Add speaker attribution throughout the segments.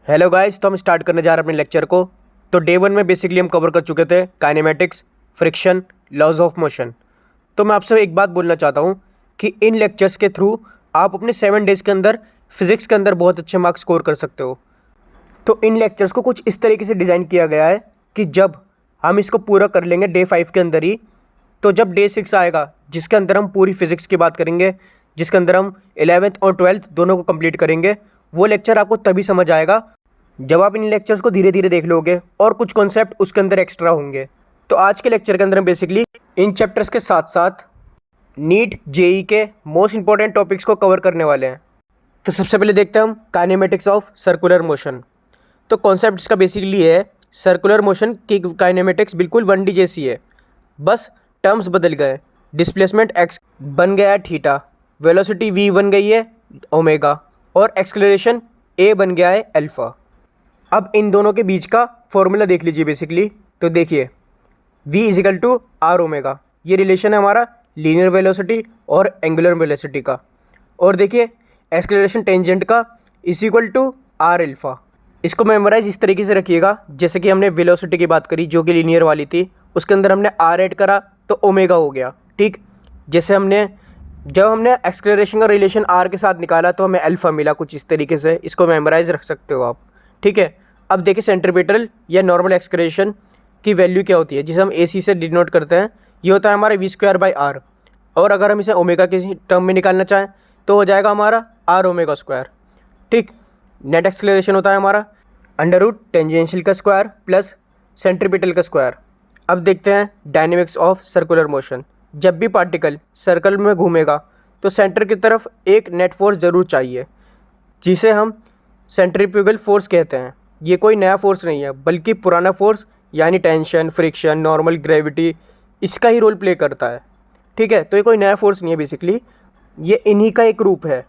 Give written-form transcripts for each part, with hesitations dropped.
Speaker 1: Hello guys, तो हम start करने जा रहे हैं अपने लेक्चर को। तो डे 1 में बेसिकली हम कवर कर चुके थे kinematics, friction, laws of motion. तो मैं आपसे एक बात बोलना चाहता हूँ कि इन लेक्चर्स के थ्रू आप अपने 7 डेज़ के अंदर फिज़िक्स के अंदर बहुत अच्छे मार्क्स स्कोर कर सकते हो। तो इन लेक्चर्स को कुछ इस तरीके से डिज़ाइन किया गया है कि जब हम इसको पूरा कर लेंगे डे 5 के अंदर ही, तो जब डे 6 आएगा जिसके अंदर हम पूरी फिज़िक्स की बात करेंगे, जिसके अंदर हम 11th और 12th दोनों को कंप्लीट करेंगे, वो लेक्चर आपको तभी समझ आएगा जब आप इन लेक्चर्स को धीरे धीरे देख लोगे और कुछ कॉन्सेप्ट उसके अंदर एक्स्ट्रा होंगे। तो आज के लेक्चर के अंदर हम बेसिकली इन चैप्टर्स के साथ साथ नीट जेई के मोस्ट इंपॉर्टेंट टॉपिक्स को कवर करने वाले हैं। तो सबसे पहले देखते हैं हम काइनेमेटिक्स ऑफ सर्कुलर मोशन। तो कॉन्सेप्ट इसका बेसिकली है, सर्कुलर मोशन की काइनेमेटिक्स बिल्कुल 1D जैसी है, बस टर्म्स बदल गए। डिस्प्लेसमेंट एक्स बन गया है थीटा, वेलोसिटी वी बन गई है ओमेगा, और एक्सेलरेशन ए बन गया है अल्फा। अब इन दोनों के बीच का फॉर्मूला देख लीजिए बेसिकली। तो देखिए v is equal to R omega, ये रिलेशन है हमारा लीनियर वेलोसिटी और एंगुलर वेलोसिटी का। और देखिए एक्सेलरेशन टेंजेंट का is equal to R alpha. इसको मेमोराइज इस तरीके से रखिएगा, जैसे कि हमने वेलोसिटी की बात करी जो कि लीनियर वाली थी, उसके अंदर हमने आर ऐड करा तो ओमेगा हो गया। ठीक, जैसे जब हमने एक्सेलरेशन का रिलेशन आर के साथ निकाला तो हमें अल्फा मिला, कुछ इस तरीके से इसको मेमोराइज रख सकते हो आप। ठीक है, अब देखिए सेंट्रीपिटल या नॉर्मल एक्सेलरेशन की वैल्यू क्या होती है, जिसे हम AC से डिनोट करते हैं। ये होता है हमारा v²/r, और अगर हम इसे ओमेगा के टर्म में निकालना चाहें तो हो जाएगा हमारा r ओमेगा स्क्वायर। ठीक, नेट एक्सेलरेशन होता है हमारा अंडर रूट टेंजेंशियल का स्क्वायर प्लस सेंट्रीपिटल का स्क्वायर। अब देखते हैं डायनेमिक्स ऑफ सर्कुलर मोशन। जब भी पार्टिकल सर्कल में घूमेगा तो सेंटर की तरफ एक नेट फोर्स ज़रूर चाहिए, जिसे हम सेंट्रीफ्यूगल फोर्स कहते हैं। ये कोई नया फोर्स नहीं है, बल्कि पुराना फोर्स यानी टेंशन, फ्रिक्शन, नॉर्मल ग्रेविटी, इसका ही रोल प्ले करता है। ठीक है, तो ये कोई नया फोर्स नहीं है बेसिकली, ये इन्हीं का एक रूप है।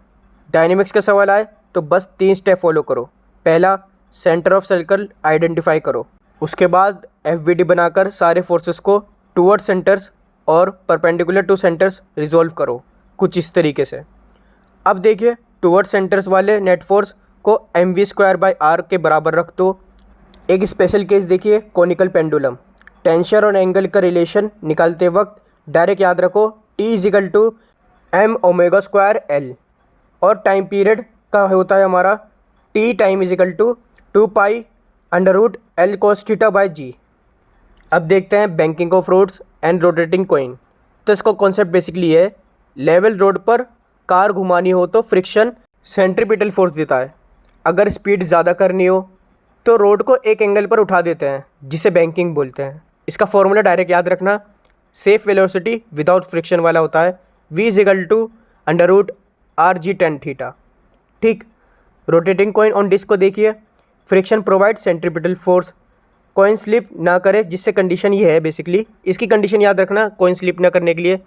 Speaker 1: डायनेमिक्स का सवाल आए तो बस 3 स्टेप फॉलो करो। पहला, सेंटर ऑफ सर्कल आइडेंटिफाई करो। उसके बाद FBD बनाकर सारे फोर्सेस को टूवर्ड सेंटर्स और परपेंडिकुलर टू सेंटर्स रिजॉल्व करो, कुछ इस तरीके से। अब देखिए टूवर्ड सेंटर्स वाले नेट फोर्स को mv²/r के बराबर रख दो। एक स्पेशल केस देखिए, कोनिकल पेंडुलम। टेंशन और एंगल का रिलेशन निकालते वक्त डायरेक्ट याद रखो T is equal to m omega square L, और टाइम पीरियड का होता है हमारा T time is equal to 2 pi √L cos θ/g। अब देखते हैं banking of roads and rotating coin. तो इसका कॉन्सेप्ट बेसिकली है, लेवल रोड पर कार घुमानी हो तो फ्रिक्शन सेंट्रीपिटल फोर्स देता है। अगर स्पीड ज़्यादा करनी हो तो रोड को एक एंगल पर उठा देते हैं, जिसे बैंकिंग बोलते हैं। इसका फॉर्मूला डायरेक्ट याद रखना, सेफ वेलोसिटी विदाउट फ्रिक्शन वाला होता है v is equal to √RG tan θ। ठीक, रोटेटिंग कॉइन ऑन डिस्क को देखिए, friction provide centripetal force, coin slip ना करे, जिससे कंडीशन ये है बेसिकली, इसकी कंडीशन याद रखना कॉइन स्लिप ना करने के लिए।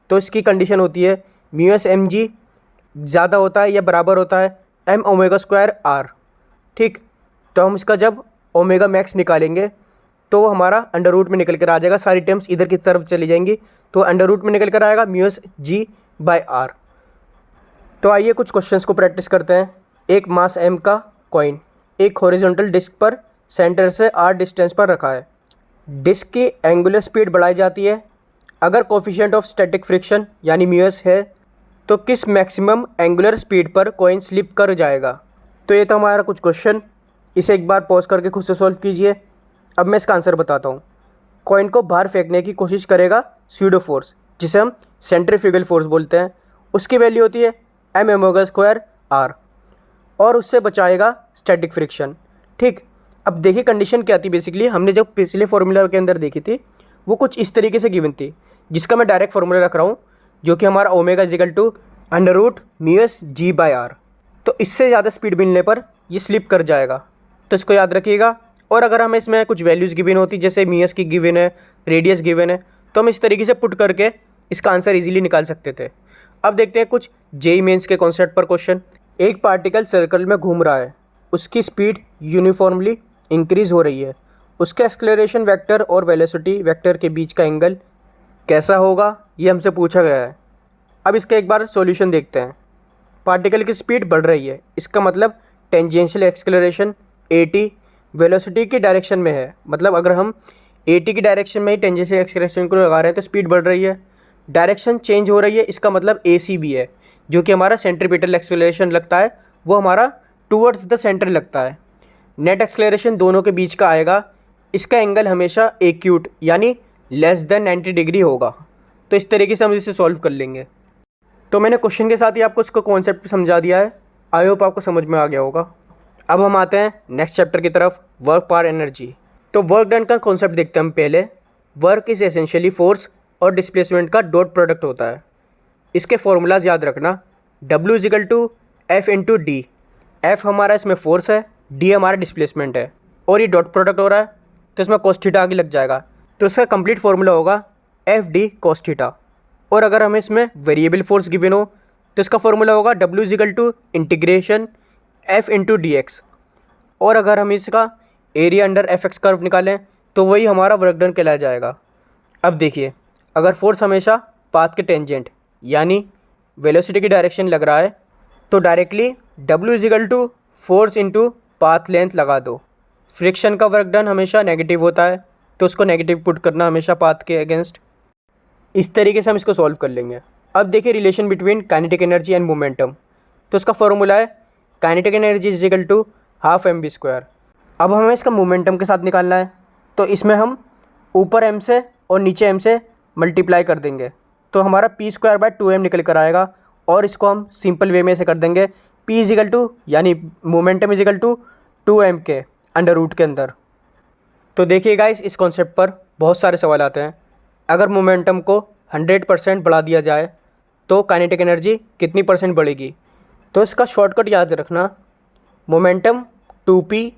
Speaker 1: तो इसकी कंडीशन होती है μs mg ज़्यादा होता है या बराबर होता है m ओमेगा स्क्वायर r। ठीक, तो हम इसका जब ओमेगा मैक्स निकालेंगे तो हमारा अंडर रूट में निकल कर आ जाएगा, सारी टर्म्स इधर की तरफ चली जाएंगी, तो अंडर रूट में निकल कर आएगा μs g/r। तो आइए कुछ क्वेश्चंस को प्रैक्टिस करते हैं। एक मास m का कॉइन एक हॉरिजॉन्टल डिस्क पर सेंटर से r डिस्टेंस पर रखा है। डिस्क की एंगुलर स्पीड बढ़ाई जाती है। अगर कोफिशिएंट ऑफ स्टैटिक फ्रिक्शन यानी म्यूएस है तो किस मैक्सिमम एंगुलर स्पीड पर कॉइन स्लिप कर जाएगा। तो ये तो हमारा कुछ क्वेश्चन, इसे एक बार पॉज करके खुद से सॉल्व कीजिए। अब मैं इसका आंसर बताता हूँ। कॉइन को बाहर फेंकने की कोशिश करेगा स्यूडो फोर्स, जिसे हम सेंट्रीफ्यूगल फोर्स बोलते हैं। उसकी वैल्यू होती है m ओमेगा स्क्वायर r, और उससे बचाएगा स्टैटिक फ्रिक्शन। ठीक, अब देखिए कंडीशन क्या थी बेसिकली, हमने जो पिछले फॉर्मूला के अंदर देखी थी वो कुछ इस तरीके से गिवन थी, जिसका मैं डायरेक्ट फॉर्मूला रख रहा हूँ, जो कि हमारा omega is equal to √μs g/r। तो इससे ज़्यादा स्पीड मिलने पर ये स्लिप कर जाएगा, तो इसको याद रखिएगा। और अगर हमें इसमें कुछ वैल्यूज़ गिवन होती, जैसे म्यूएस की गिवन है, रेडियस गिवन है, तो हम इस तरीके से पुट करके इसका आंसर इजीली निकाल सकते थे। अब देखते हैं कुछ जेईई मेंस के कॉन्सेप्ट पर क्वेश्चन। एक पार्टिकल सर्कल में घूम रहा है, उसकी स्पीड यूनिफॉर्मली इंक्रीज़ हो रही है, उसके एक्सेलरेशन वेक्टर और वेलोसिटी वेक्टर के बीच का एंगल कैसा होगा, ये हमसे पूछा गया है। अब इसका एक बार सॉल्यूशन देखते हैं। पार्टिकल की स्पीड बढ़ रही है, इसका मतलब टेंजेंशियल एक्सेलरेशन 80 वेलोसिटी की डायरेक्शन में है, मतलब अगर हम 80 की डायरेक्शन में ही टेंजेंशियल एक्सेलरेशन को लगा रहे हैं तो स्पीड बढ़ रही है, डायरेक्शन चेंज हो रही है, इसका मतलब AC भी है, जो कि हमारा सेंट्रीपिटल एक्सेलरेशन लगता है वो हमारा टूवर्ड्स द सेंटर लगता है। नेट एक्सेलरेशन दोनों के बीच का आएगा, इसका एंगल हमेशा एक्यूट यानी लेस देन 90 डिग्री होगा। तो इस तरीके से हम इसे सॉल्व कर लेंगे। तो मैंने क्वेश्चन के साथ ही आपको इसको कॉन्सेप्ट समझा दिया है, आई होप आपको समझ में आ गया होगा। अब हम आते हैं नेक्स्ट चैप्टर की तरफ, वर्क पावर एनर्जी। तो वर्क डन का कॉन्सेप्ट देखते हैं हम पहले। वर्क इज़ एसेंशियली फोर्स और डिस्प्लेसमेंट का डॉट प्रोडक्ट होता है। इसके फॉर्मूलाज याद रखना, W is equal to F into D. F हमारा इसमें फोर्स है, D हमारा डिस्प्लेसमेंट है, और ये डॉट प्रोडक्ट हो रहा है तो इसमें cos थीटा आगे लग जाएगा, तो इसका कंप्लीट फॉर्मूला होगा FD cos थीटा। और अगर हमें इसमें वेरिएबल फोर्स गिवन हो तो इसका फॉर्मूला होगा W is equal to integration F into DX। और अगर हम इसका एरिया अंडर FX कर्व निकालें तो वही हमारा वर्क डन कहलाया जाएगा। अब देखिए, अगर फोर्स हमेशा पाथ के टेंजेंट यानी वेलोसिटी की डायरेक्शन लग रहा है तो directly W is equal to force into path length लगा दो। फ्रिक्शन का वर्क डन हमेशा नेगेटिव होता है तो उसको नेगेटिव पुट करना हमेशा पाथ के अगेंस्ट। इस तरीके से हम इसको सॉल्व कर लेंगे। अब देखिए relation between kinetic energy and momentum. तो इसका फॉर्मूला है kinetic energy is equal to half mv²। अब हमें इसका मोमेंटम के साथ निकालना है, तो इसमें हम ऊपर m से और नीचे m से मल्टीप्लाई कर देंगे तो हमारा p²/2m निकल कर आएगा। और इसको हम सिंपल वे में से कर देंगे, p इज इक्वल टू यानी momentum is equal to 2m के अंडर रूट के अंदर। तो देखिए गाइस, इस कॉन्सेप्ट पर बहुत सारे सवाल आते हैं। अगर मोमेंटम को 100% बढ़ा दिया जाए तो काइनेटिक एनर्जी कितनी परसेंट बढ़ेगी? तो इसका शॉर्टकट याद रखना, मोमेंटम 2p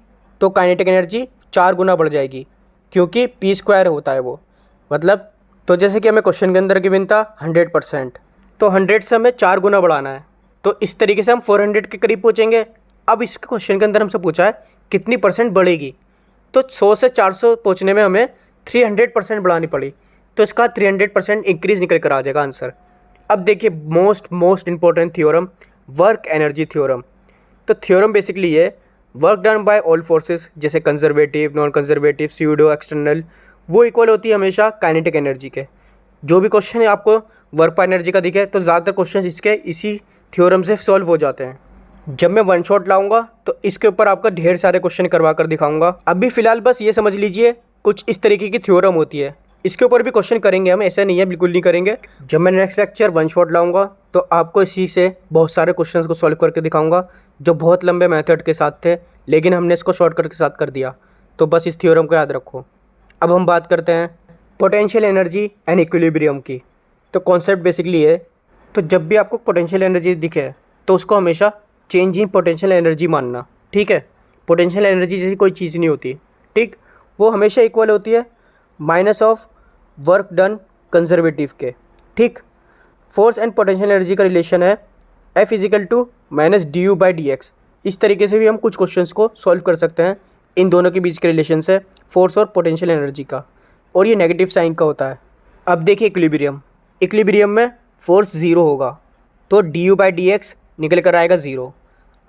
Speaker 1: तो काइनेटिक एनर्जी 4 गुना बढ़ जाएगी, क्योंकि p² होता है वो, मतलब तो जैसे कि हमें क्वेश्चन के अंदर गिवन था 100%, तो 100 से हमें 4 गुना बढ़ाना है, तो इस तरीके से हम 400 के करीब पहुँचेंगे। अब इस क्वेश्चन के अंदर हमसे पूछा है कितनी परसेंट बढ़ेगी, तो 100 से 400 पहुँचने में हमें 300% बढ़ानी पड़ी, तो इसका 300% इंक्रीज़ निकल कर आ जाएगा आंसर। अब देखिए most important theorem, work energy theorem. तो थ्योरम बेसिकली ये work done by all forces, जैसे conservative, non conservative, pseudo, external, वो इक्वल होती है हमेशा काइनेटिक एनर्जी के। जो भी क्वेश्चन आपको वर्क पावर एनर्जी का दिखे तो ज़्यादातर क्वेश्चन इसके इसी थ्योरम से सॉल्व हो जाते हैं। जब मैं वन शॉट लाऊंगा तो इसके ऊपर आपका ढेर सारे क्वेश्चन करवा कर दिखाऊंगा। अभी फ़िलहाल बस ये समझ लीजिए कुछ इस तरीके की थ्योरम होती है, इसके ऊपर भी क्वेश्चन करेंगे हम, ऐसा नहीं है बिल्कुल नहीं करेंगे। जब मैं नेक्स्ट लेक्चर वन शॉट लाऊंगा तो आपको इसी से बहुत सारे क्वेश्चंस को सॉल्व करके दिखाऊंगा जो बहुत लंबे मेथड के साथ थे, लेकिन हमने इसको शॉर्टकट के साथ कर दिया। तो बस इस थ्योरम को याद रखो। अब हम बात करते हैं पोटेंशियल एनर्जी एंड इक्विलिब्रियम की। तो कॉन्सेप्ट बेसिकली है, तो जब भी आपको पोटेंशियल एनर्जी दिखे तो उसको हमेशा चेंज इन पोटेंशियल एनर्जी मानना, ठीक है। पोटेंशियल एनर्जी जैसी कोई चीज़ नहीं होती, ठीक, वो हमेशा इक्वल होती है minus of work done conservative के, ठीक। फोर्स एंड पोटेंशियल एनर्जी का रिलेशन है F is equal to minus du/dx। इस तरीके से भी हम कुछ क्वेश्चंस को सॉल्व कर सकते हैं इन दोनों के बीच के रिलेशन से, फोर्स और पोटेंशियल एनर्जी का, और ये नेगेटिव साइन का होता है। अब देखिए इक्विलिब्रियम में फोर्स 0 होगा तो du/dx निकल कर आएगा 0।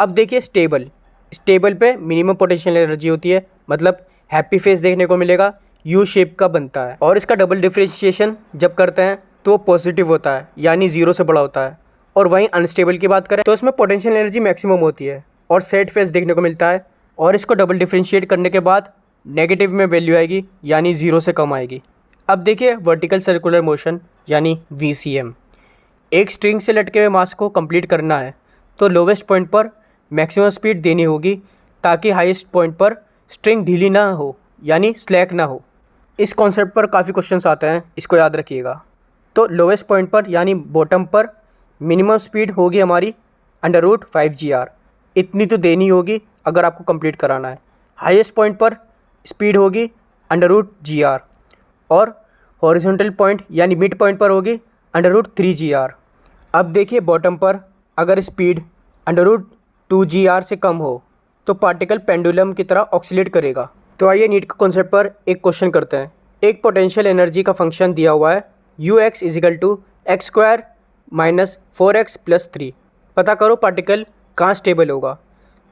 Speaker 1: अब देखिए स्टेबल पे मिनिमम पोटेंशियल एनर्जी होती है, मतलब हैप्पी फेस देखने को मिलेगा, यू शेप का बनता है, और इसका डबल डिफरेंशिएशन जब करते हैं तो पॉजिटिव होता है यानी 0 से बड़ा होता है। और वहीं अनस्टेबल की बात करें तो इसमें पोटेंशियल एनर्जी मैक्सिमम होती है और सेट फेस देखने को मिलता है, और इसको डबल डिफरेंशिएट करने के बाद नेगेटिव में वैल्यू आएगी यानी 0 से कम आएगी। अब देखिए वर्टिकल सर्कुलर मोशन यानी VCM। एक स्ट्रिंग से लटके हुए मास को कंप्लीट करना है तो लोवेस्ट पॉइंट पर मैक्सिमम स्पीड देनी होगी ताकि हाईएस्ट पॉइंट पर स्ट्रिंग ढीली ना हो यानी स्लैक ना हो। इस कॉन्सेप्ट पर काफ़ी क्वेश्चंस आते हैं, इसको याद रखिएगा। तो लोवेस्ट पॉइंट पर यानी बॉटम पर मिनिमम स्पीड होगी हमारी √5gr, इतनी तो देनी होगी अगर आपको कंप्लीट कराना है। हाईएस्ट पॉइंट पर स्पीड होगी √gr, और हॉरिजॉन्टल पॉइंट यानी मिड पॉइंट पर होगी √3gr। अब देखिए बॉटम पर अगर स्पीड √2gr से कम हो तो पार्टिकल पेंडुलम की तरह ऑक्सीलेट करेगा। तो आइए नीट के कॉन्सेप्ट पर एक क्वेश्चन करते हैं। एक पोटेंशियल एनर्जी का फंक्शन दिया हुआ है ux is equal to x² minus 4x + 3। पता करो पार्टिकल कहाँ स्टेबल होगा।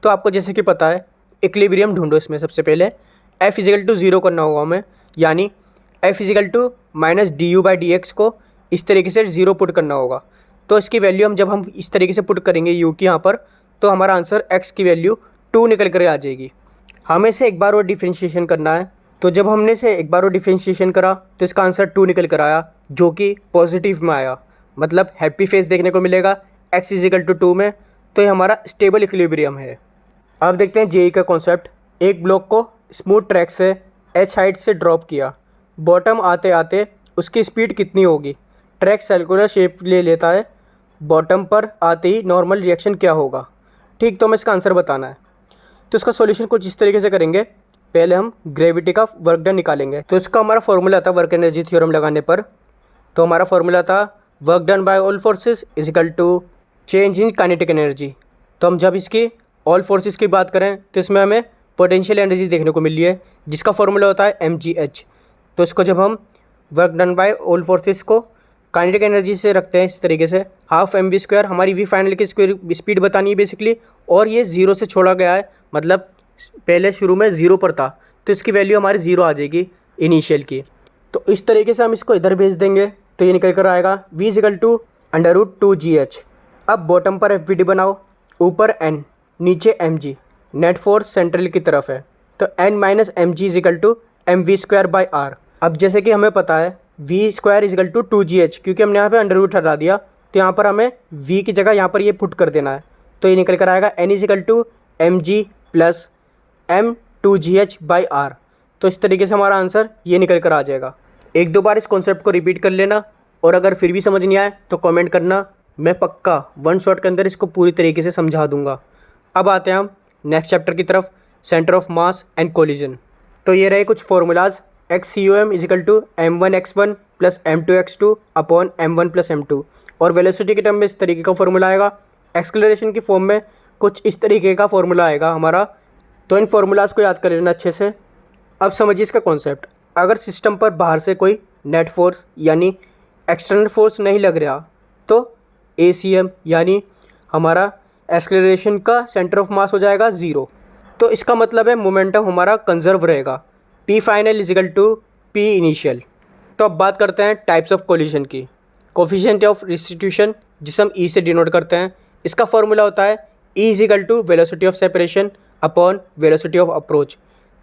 Speaker 1: तो आपको जैसे कि पता है इक्विलिब्रियम ढूंढो। इसमें सबसे पहले F इजिकल टू 0 करना होगा हमें, यानी F is equal to minus du/dx को इस तरीके से 0 पुट करना होगा। तो इसकी वैल्यू जब हम इस तरीके से पुट करेंगे u की यहाँ पर, तो हमारा आंसर x की वैल्यू 2 निकल कर आ जाएगी। हमें इसे एक बार और डिफ्रेंशिएशन करना है, तो जब हमने इसे एक बार और डिफ्रेंशिएशन करा तो इसका आंसर 2 निकल कर आया, जो कि पॉजिटिव में आया, मतलब हैप्पी फेस देखने को मिलेगा x इजिकल टू 2 में। तो ये हमारा स्टेबल इक्विलिब्रियम है। अब देखते हैं जेई का कॉन्सेप्ट। एक ब्लॉक को स्मूथ ट्रैक से h हाइट से ड्रॉप किया, बॉटम आते आते उसकी स्पीड कितनी होगी? ट्रैक सर्कुलर शेप ले लेता है, बॉटम पर आते ही नॉर्मल रिएक्शन क्या होगा? ठीक, तो हमें इसका आंसर बताना है। तो इसका सॉल्यूशन कुछ इस तरीके से करेंगे। पहले हम ग्रेविटी का वर्क डन निकालेंगे। तो इसका हमारा फॉर्मूला था वर्क एनर्जी थ्योरम लगाने पर। तो हमारा फॉर्मूला था work done by all forces is equal to change in kinetic energy. तो हम जब इसकी ऑल फोर्सेस की बात करें तो इसमें हमें पोटेंशियल एनर्जी देखने को मिल रही है, जिसका फॉर्मूला होता है mgh। तो इसको जब हम work done by all forces को काइनेटिक एनर्जी से रखते हैं इस तरीके से, हाफ mv², हमारी वी फाइनल की स्पीड बतानी है बेसिकली, और ये 0 से छोड़ा गया है, मतलब पहले शुरू में 0 पर था, तो इसकी वैल्यू हमारी 0 आ जाएगी इनिशियल की। तो इस तरीके से हम इसको इधर भेज देंगे तो ये निकल कर आएगा v इजिकल टू √2gh। अब बॉटम पर FBD बनाओ, ऊपर n, नीचे mg, नेट फोर्स सेंट्रल की तरफ है, तो n minus mg is equal to mv²/r। अब जैसे कि हमें पता है v² इजिकल टू 2gh, क्योंकि हमने यहाँ पे अंडर रूट हटा दिया, तो यहाँ पर हमें v की जगह यहाँ पर ये पुट कर देना है। तो ये निकल कर आएगा n is equal to mg plus m2gh/r। तो इस तरीके से हमारा आंसर ये निकल कर आ जाएगा। एक दो बार इस कॉन्सेप्ट को रिपीट कर लेना, और अगर फिर भी समझ नहीं आए तो कमेंट करना, मैं पक्का 1 शॉट के अंदर इसको पूरी तरीके से समझा दूंगा। अब आते हैं हम नेक्स्ट चैप्टर की तरफ, centre of mass and collision. तो ये रहे कुछ formulas. XCOM is equal to m1x1 plus m2x2 upon m1 plus m2, और वेलोसिटी के टर्म में इस तरीके का फॉर्मूला आएगा। एक्सक्लरेशन की फॉर्म में कुछ इस तरीके का फॉर्मूला आएगा हमारा। तो इन फार्मूलाज को याद कर लेना अच्छे से। अब समझिए इसका कॉन्सेप्ट। अगर सिस्टम पर बाहर से कोई नेट फोर्स यानी एक्सटर्नल फोर्स नहीं लग रहा, तो ACM यानी हमारा एक्सलरेशन का सेंटर ऑफ मास हो जाएगा 0। तो इसका मतलब है मोमेंटम हमारा कंजर्व रहेगा, P final is equal to P initial. तो अब बात करते हैं टाइप्स ऑफ कोलिजन की। कोफिशिएंट ऑफ रिस्टिट्यूशन, जिसे हम E से डिनोट करते हैं, इसका फॉर्मूला होता है E is equal to velocity of separation upon velocity of approach.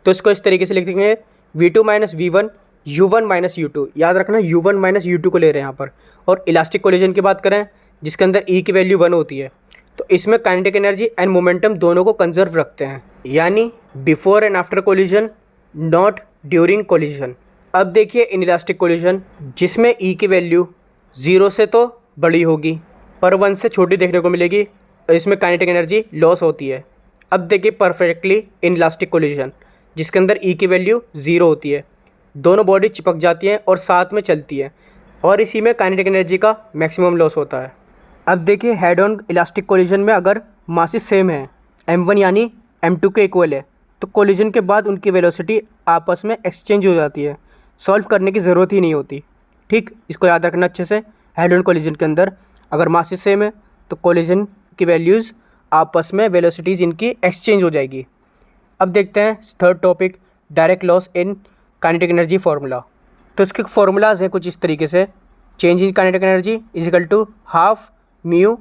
Speaker 1: तो इसको इस तरीके से लिख देंगे V2 minus V1 U1 minus U2। याद रखना U1 माइनस U2 को ले रहे हैं यहाँ पर। और इलास्टिक कोलिजन की बात करें, जिसके अंदर E की वैल्यू 1 होती है, तो इसमें काइनेटिक एनर्जी एंड मोमेंटम दोनों को कंजर्व रखते हैं, यानी before and after collision, not during collision. अब देखिए इन इलास्टिक कोलिजन, जिसमें E की वैल्यू 0 से तो बड़ी होगी पर 1 से छोटी देखने को मिलेगी, इसमें काइनेटिक एनर्जी लॉस होती है। अब देखिए परफेक्टली इन इलास्टिक कोलिजन, जिसके अंदर E की वैल्यू 0 होती है, दोनों बॉडी चिपक जाती हैं और साथ में चलती है, और इसी में काइनेटिक एनर्जी का मैक्सिमम लॉस होता है। अब देखिए हेड ऑन इलास्टिक कोलिजन में अगर मासेस सेम है, m1 यानी m2 के इक्वल है, तो कोलिजन के बाद उनकी वेलोसिटी आपस में एक्सचेंज हो जाती है, सॉल्व करने की ज़रूरत ही नहीं होती। ठीक, इसको याद रखना अच्छे से। हेड ऑन कोलिजन के अंदर अगर मासेस सेम है तो कोलिजन की वैल्यूज़ आपस में वेलोसिटीज़ इनकी एक्सचेंज हो जाएगी। अब देखते हैं third topic, direct loss in kinetic energy formula. तो इसके फार्मूलाज हैं कुछ इस तरीके से। Change in kinetic energy is equal to half mu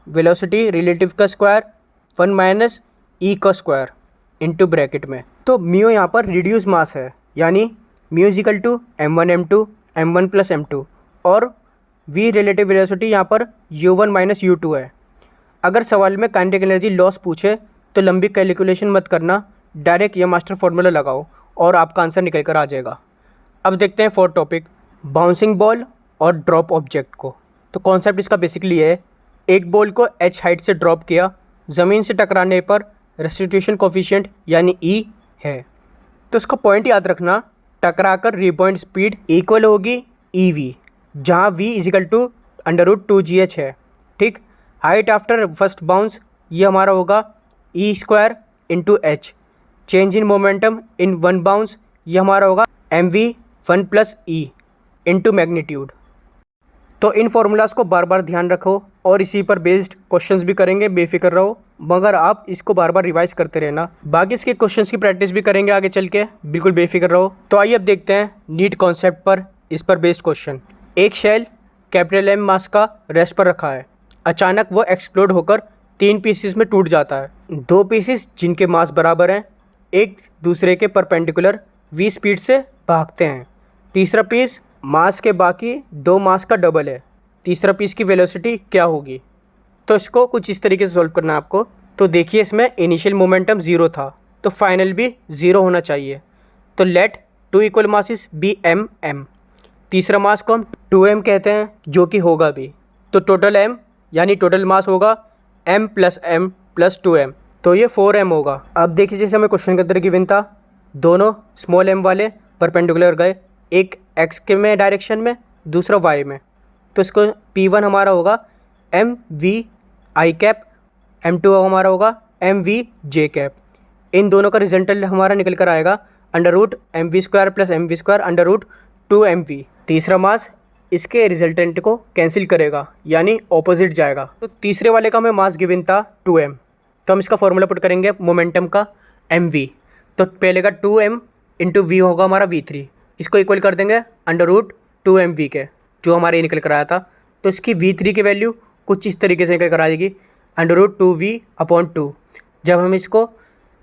Speaker 1: velocity relative का स्क्वायर 1 माइनस E का स्क्वायर इनटू ब्रैकेट में। तो म्यू यहाँ पर रिड्यूस मास है, यानी mu is equal to m1 m2 m1 plus m2, और V रिलेटिव वेलोसिटी यहाँ पर U1 माइनस U2 है। अगर सवाल में काइनेटिक एनर्जी लॉस पूछे तो लंबी कैलकुलेशन मत करना, डायरेक्ट ये मास्टर फार्मूला लगाओ और आपका आंसर निकल कर आ जाएगा। अब देखते हैं फोर्थ टॉपिक, बाउंसिंग बॉल और ड्रॉप ऑब्जेक्ट को। तो कॉन्सेप्ट इसका बेसिकली है, एक बॉल को h हाइट से ड्रॉप किया, ज़मीन से टकराने पर रेस्टिट्यूशन कोफिशिएंट यानी E है। तो इसका पॉइंट याद रखना, टकराकर रिबॉइंड स्पीड इक्वल होगी EV, जहाँ V इजिकल टू √2gh है। ठीक, हाइट आफ्टर फर्स्ट बाउंस ये हमारा होगा E² into h। Change in momentum in 1 bounce ये हमारा होगा mv1 plus E into magnitude. तो इन फार्मूलाज को बार बार ध्यान रखो और इसी पर बेस्ड क्वेश्चंस भी करेंगे, बेफिक्र रहो, मगर आप इसको बार बार रिवाइज करते रहना। बाकी इसके क्वेश्चंस की प्रैक्टिस भी करेंगे आगे चल के, बिल्कुल बेफिक्र रहो। तो आइए अब देखते हैं नीट कॉन्सेप्ट पर, इस पर बेस्ड क्वेश्चन। एक शेल कैपिटल एम मास का रेस्ट पर रखा है। अचानक वो एक्सप्लोड होकर 3 पीसेस में टूट जाता है। 2 पीसेस जिनके मास बराबर हैं एक दूसरे के परपेंडिकुलर v स्पीड से भागते हैं। तीसरा पीस मास के बाकी 2 मास का डबल है। तीसरा पीस की वेलोसिटी क्या होगी? तो इसको कुछ इस तरीके से सॉल्व करना है आपको। तो देखिए इसमें इनिशियल मोमेंटम 0 था, तो फाइनल भी 0 होना चाहिए। तो let 2 equal masses be M M. तीसरा मास को हम 2m कहते हैं, जो कि होगा भी। तो टोटल m यानी टोटल मास होगा m प्लस 2m, तो ये 4m होगा। अब देखिए जैसे हमें क्वेश्चन के अंदर गिवन था, दोनों स्मॉल m वाले परपेंडिकुलर गए, एक x के में डायरेक्शन में, दूसरा y में। तो इसको P1 हमारा होगा M we I cap, M2 हमारा होगा एम वी जे कैप। इन दोनों का रिजल्टेंट हमारा निकल कर आएगा √mv² प्लस mv² √2mv। तीसरा मास इसके रिजल्टेंट को कैंसिल करेगा, यानी ऑपोजिट जाएगा। तो तीसरे वाले का हमें मास गिवन था 2m, तो हम इसका फॉर्मूला पुट करेंगे मोमेंटम का mv। तो पहले का 2m इंटू वी होगा हमारा v3, इसको इक्वल कर देंगे √2mv के, जो हमारे ये निकल कर आया था। तो इसकी v3 की वैल्यू कुछ इस तरीके से निकल कर आएगी √2v/2। जब हम इसको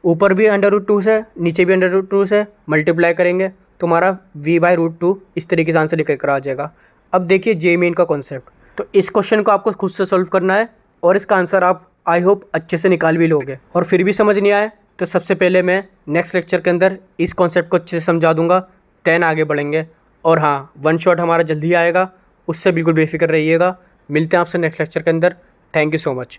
Speaker 1: ऊपर भी √2 से नीचे भी √2 से मल्टीप्लाई करेंगे तो हमारा v/√2 इस तरीके से आंसर निकल कर आ जाएगा। अब देखिए जे मीन का कॉन्सेप्ट। तो इस क्वेश्चन को आपको खुद से सॉल्व करना है और इसका आंसर आप आई होप अच्छे से निकाल भी लोगे। और फिर भी समझ नहीं आए तो सबसे पहले मैं नेक्स्ट लेक्चर के अंदर इस कॉन्सेप्ट को अच्छे से समझा दूंगा, देन आगे बढ़ेंगे। और हाँ, 1 शॉट हमारा जल्दी आएगा, उससे बिल्कुल बेफिक्र रहिएगा। मिलते हैं आपसे नेक्स्ट लेक्चर के अंदर। Thank you so much.